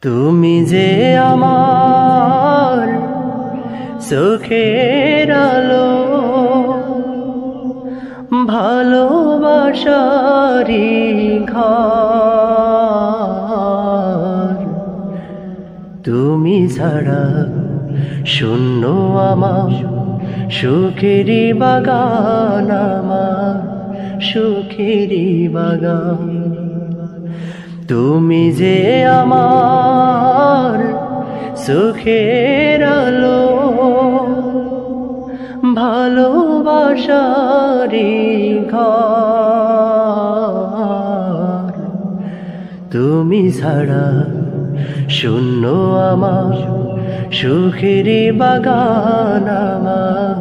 তুমি যে আমার চোখের আলো, ভালোবাসারি ঘর। তুমি ছাড়া শূন্য আমার সুখেরি বাগান, আমার সুখেরি বাগান। তুমি যে আমার সুখের আলো, ভালোবাসারি ঘর। তুমি ছাড়া শূন্য আমার সুখেরি বাগান, আমার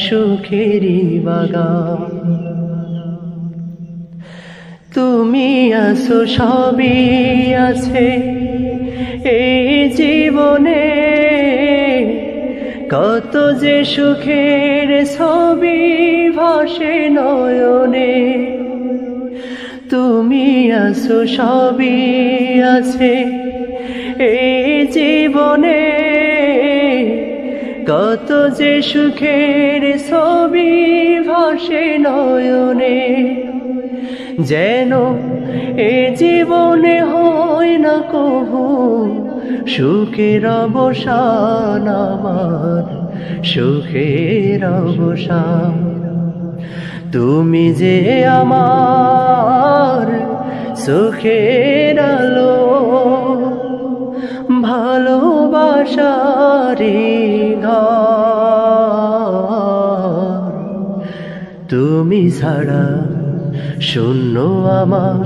সুখেরি বাগান। তুমি আছো সবই আছে এই জীবনে, কত যে সুখের ছবি ভাসে নয়নে। তুমি আছো সবই আছে এই জীবনে, কত যে সুখের ছবি ভাসে নয়নে। যেন এ জীবনে হয় না কভু সুখের অবসান, আমার সুখের অবসান। তুমি যে আমার সুখের আলো, ভালোবাসারি ঘর। তুমি ছাড়া শূন্য আমার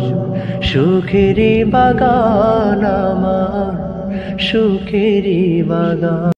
সুখেরি বাগান, আমার সুখেরি বাগান।